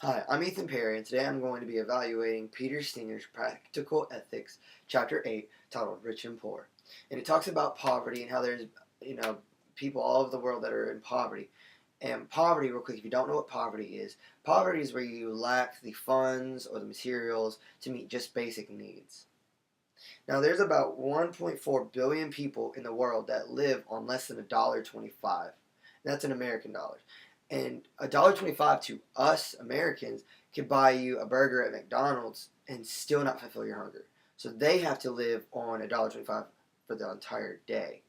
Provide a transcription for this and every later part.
Hi, I'm Ethan Perry, and today I'm going to be evaluating Peter Singer's Practical Ethics, Chapter 8, titled Rich and Poor. And it talks about poverty and how there's, you know, people all over the world that are in poverty. And poverty, real quick, if you don't know what poverty is where you lack the funds or the materials to meet just basic needs. Now, there's about 1.4 billion people in the world that live on less than $1.25. That's in American dollars. And $1.25 to us Americans could buy you a burger at McDonald's and still not fulfill your hunger. So they have to live on $1.25 for the entire day.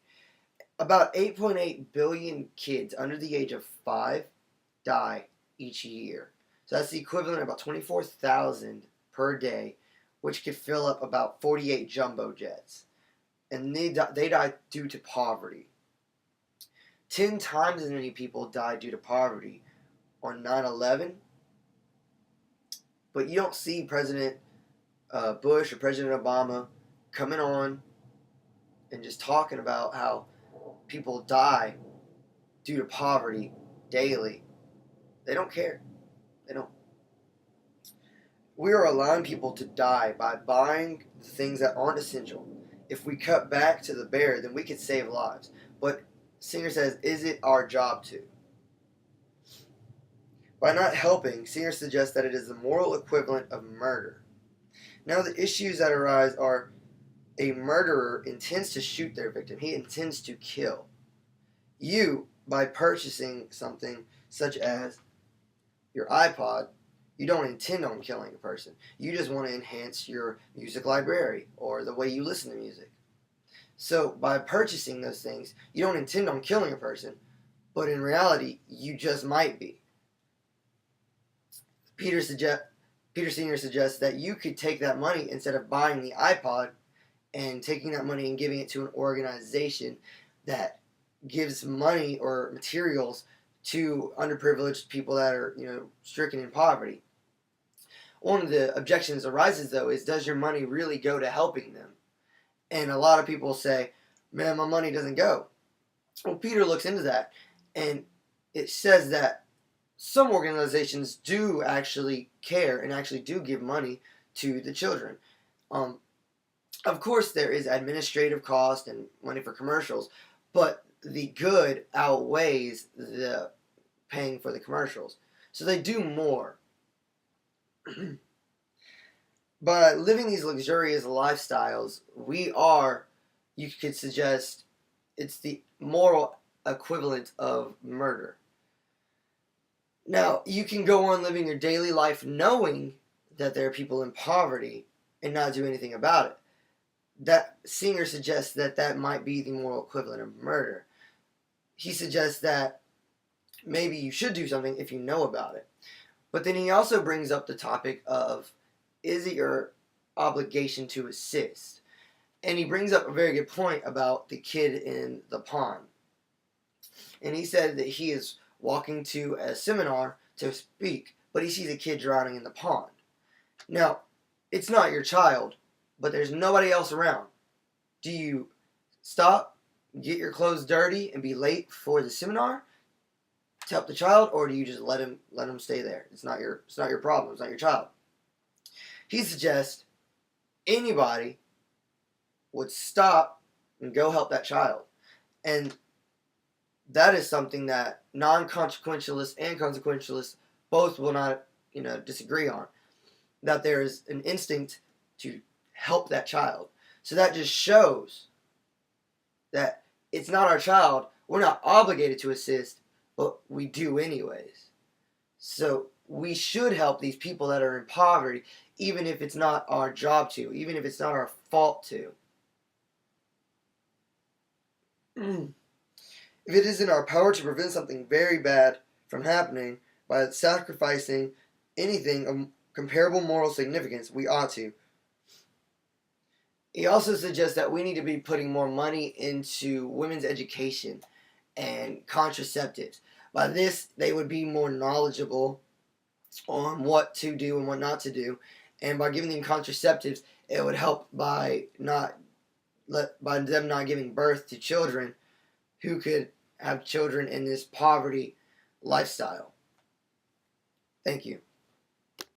About 8.8 billion kids under the age of 5 die each year. So that's the equivalent of about 24,000 per day, which could fill up about 48 jumbo jets. And they die due to poverty. 10 times as many people died due to poverty on 9/11, but you don't see President Bush or President Obama coming on and just talking about how people die due to poverty daily. They don't care. They don't. We are allowing people to die by buying things that aren't essential. If we cut back to the bare, then we could save lives. But Singer says, is it our job to? By not helping, Singer suggests that it is the moral equivalent of murder. Now, the issues that arise are a murderer intends to shoot their victim. He intends to kill. You, by purchasing something such as your iPod, you don't intend on killing a person. You just want to enhance your music library or the way you listen to music. So by purchasing those things, you don't intend on killing a person, but in reality, you just might be. Peter Singer suggests that you could take that money instead of buying the iPod and taking that money and giving it to an organization that gives money or materials to underprivileged people that are, stricken in poverty. One of the objections arises, though, is does your money really go to helping them? And a lot of people say, man, my money doesn't go. Well, Peter looks into that, and it says that some organizations do actually care and actually do give money to the children. Of course, there is administrative cost and money for commercials, but the good outweighs the paying for the commercials. So they do more. By living these luxurious lifestyles, you could suggest, it's the moral equivalent of murder. Now, you can go on living your daily life knowing that there are people in poverty and not do anything about it. That Singer suggests that might be the moral equivalent of murder. He suggests that maybe you should do something if you know about it. But then he also brings up the topic of, is it your obligation to assist? And he brings up a very good point about the kid in the pond. And he said that he is walking to a seminar to speak, but he sees a kid drowning in the pond. Now, it's not your child, but there's nobody else around. Do you stop, get your clothes dirty, and be late for the seminar to help the child, or do you just let him stay there? It's not your problem. It's not your child. He suggests anybody would stop and go help that child, and that is something that non-consequentialists and consequentialists both will not, disagree on. That there is an instinct to help that child. So that just shows that it's not our child. We're not obligated to assist, but we do anyways. So we should help these people that are in poverty, even if it's not our job to, even if it's not our fault to. If it is in our power to prevent something very bad from happening by sacrificing anything of comparable moral significance, we ought to. He also suggests that we need to be putting more money into women's education and contraceptives. By this, they would be more knowledgeable on what to do and what not to do. And by giving them contraceptives, it would help by them not giving birth to children who could have children in this poverty lifestyle. Thank you.